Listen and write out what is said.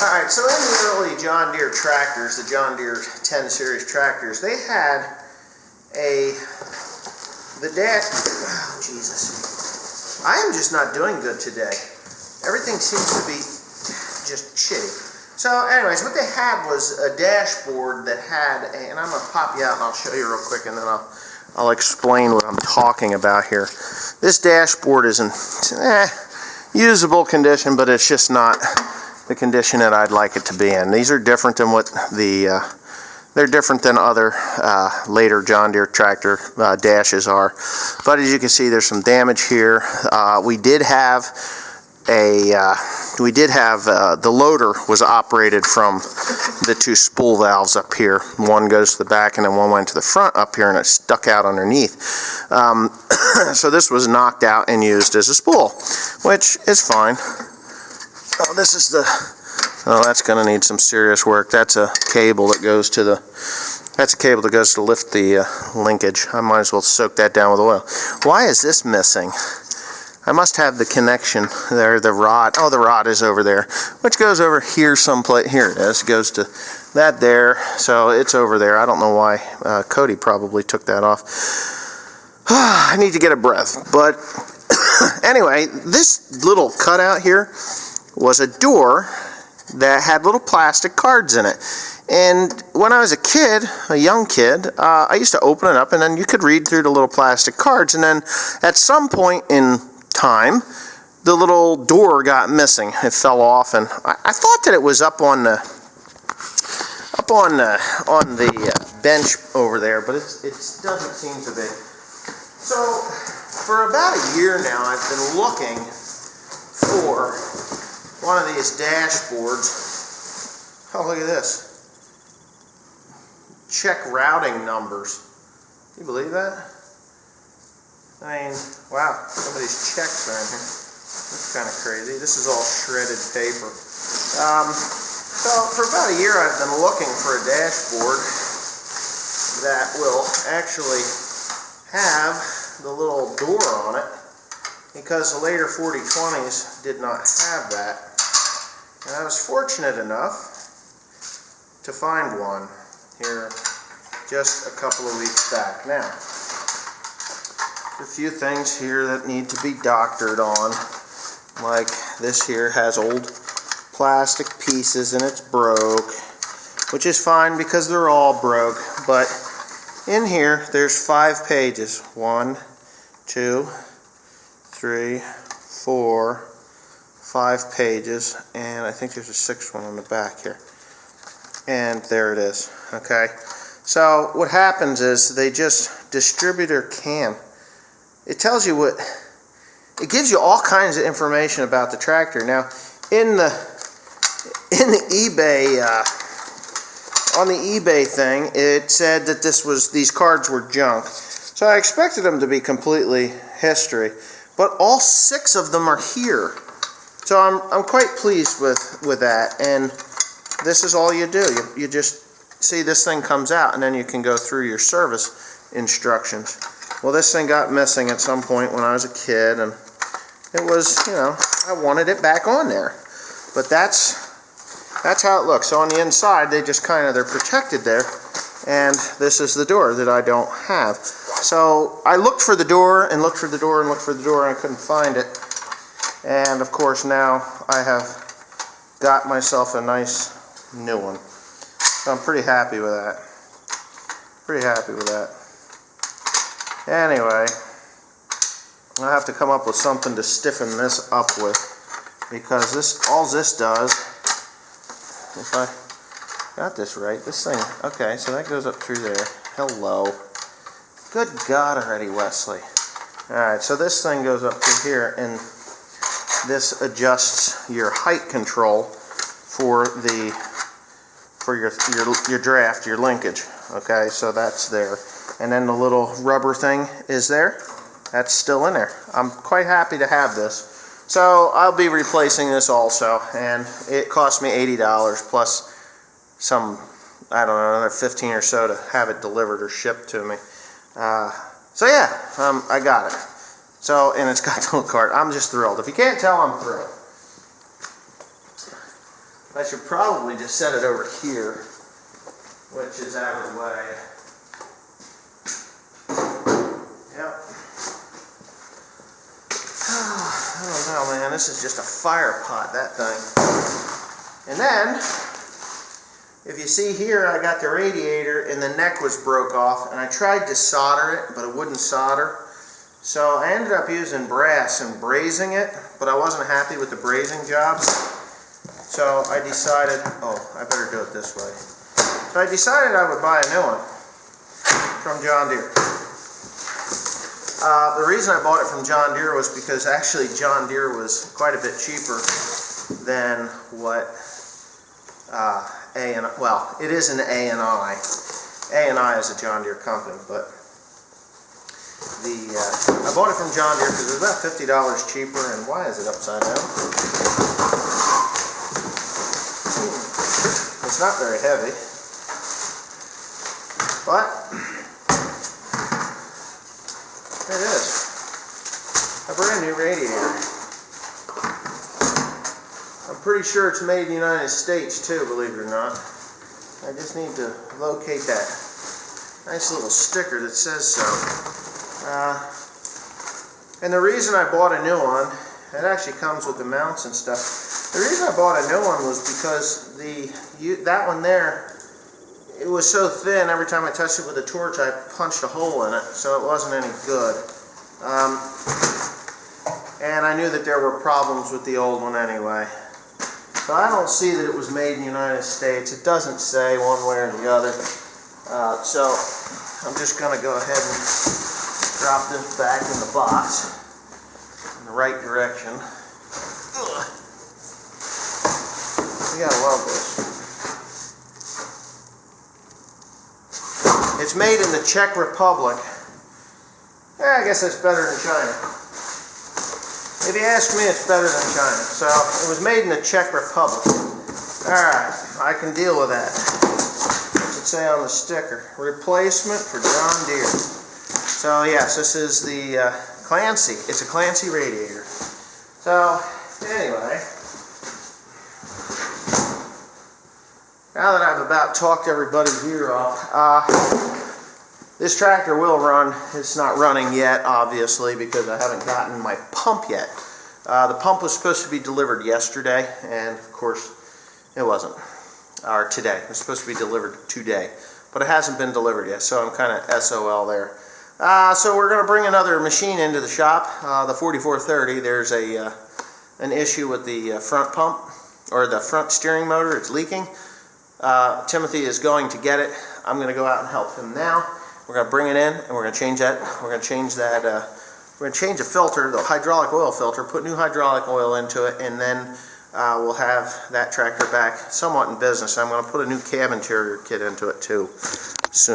Alright, so in the early John Deere tractors, the John Deere 10 series tractors, they had oh Jesus. I am just not doing good today. Everything seems to be just shitty. So anyways, what they had was a dashboard that had, and I'm going to pop you out and I'll show you real quick and then I'll explain what I'm talking about here. This dashboard is in usable condition, but it's just not the condition that I'd like it to be in. These are different than what they're different than other later John Deere tractor dashes are. But as you can see, there's some damage here. We did have the loader was operated from the two spool valves up here. One goes to the back and then one went to the front up here, and it stuck out underneath. So this was knocked out and used as a spool, which is fine. Oh, this is that's going to need some serious work. That's a cable that goes to lift the linkage. I might as well soak that down with oil. Why is this missing? I must have the connection there, the rod. Oh, the rod is over there, which goes over here someplace. Here it is. It goes to that there, so it's over there. I don't know why. Cody probably took that off. I need to get a breath. But anyway, this little cutout here was a door that had little plastic cards in it. And when I was a kid, a young kid, I used to open it up and then you could read through the little plastic cards. And then at some point in time, the little door got missing. It fell off, and I thought that it was up on the bench over there, but it doesn't seem to be. So for about a year now, I've been looking for one of these dashboards. Oh, look at this. Check routing numbers. Can you believe that? I mean, wow, somebody's checks are in here. That's kind of crazy. This is all shredded paper. So for about a year I've been looking for a dashboard that will actually have the little door on it, because the later 4020s did not have that. And I was fortunate enough to find one here just a couple of weeks back. Now, a few things here that need to be doctored on, like this here has old plastic pieces and it's broke, which is fine because they're all broke. But in here there's 5 pages. 1, 2, 3, 4, 5 pages, and I think there's a 6th one on the back here. And there it is. Okay, so what happens is they just distributor can. It tells you it gives you all kinds of information about the tractor. Now, in the eBay, on the eBay thing, it said that these cards were junk. So I expected them to be completely history, but all 6 of them are here. So I'm quite pleased with that. And this is all you do. You just see this thing comes out, and then you can go through your service instructions. Well, this thing got missing at some point when I was a kid, and it was, I wanted it back on there. But that's how it looks. So on the inside, they're protected there, and this is the door that I don't have. So I looked for the door, and looked for the door, and looked for the door, and I couldn't find it. And of course now I have got myself a nice new one. So I'm pretty happy with that. Anyway, I'll have to come up with something to stiffen this up with, because all this does, if I got this right, this thing, okay, so that goes up through there. Hello. Good God already, Wesley. Alright, so this thing goes up through here, and this adjusts your height control for your draft, your linkage. Okay, so that's there. And then the little rubber thing is there. That's still in there. I'm quite happy to have this. So I'll be replacing this also, and it cost me $80 plus some, I don't know, another 15 or so to have it delivered or shipped to me. So yeah, I got it. So, and it's got the little card. I'm just thrilled. If you can't tell, I'm thrilled. I should probably just set it over here, which is out of the way. Yep. I don't know, man. This is just a fire pot, that thing. And then, if you see here, I got the radiator and the neck was broke off, and I tried to solder it, but it wouldn't solder. So I ended up using brass and brazing it, but I wasn't happy with the brazing job. So I decided, oh, I better do it this way. So I decided I would buy a new one from John Deere. The reason I bought it from John Deere was because actually John Deere was quite a bit cheaper than what well, it is an A&I. A&I is a John Deere company, but I bought it from John Deere because it was about $50 cheaper. And why is it upside down? It's not very heavy, but there it is. A brand new radiator. I'm pretty sure it's made in the United States too, believe it or not. I just need to locate that nice little sticker that says so. And the reason I bought a new one, it actually comes with the mounts and stuff. The reason I bought a new one was because that one there, it was so thin, every time I touched it with a torch I punched a hole in it, so it wasn't any good. And I knew that there were problems with the old one anyway. So I don't see that it was made in the United States. It doesn't say one way or the other. So I'm just going to go ahead and drop this back in the box in the right direction. Ugh. You gotta love this. It's made in the Czech Republic. I guess that's better than China. If you ask me, it's better than China. So, it was made in the Czech Republic. Alright, I can deal with that. What's it say on the sticker? Replacement for John Deere. So, yes, this is the Clancy. It's a Clancy radiator. So, anyway, now that I've about talked everybody's ear off, this tractor will run. It's not running yet, obviously, because I haven't gotten my pump yet. The pump was supposed to be delivered yesterday, and of course, it wasn't. Or today. It was supposed to be delivered today, but it hasn't been delivered yet, so I'm kind of SOL there. So we're going to bring another machine into the shop, the 4430. There's an issue with the front pump, or the front steering motor. It's leaking. Timothy is going to get it. I'm going to go out and help him now. We're going to bring it in, and we're going to change that. We're going to change that. We're going to change the filter, the hydraulic oil filter, put new hydraulic oil into it, and then we'll have that tractor back somewhat in business. I'm going to put a new cab interior kit into it too soon.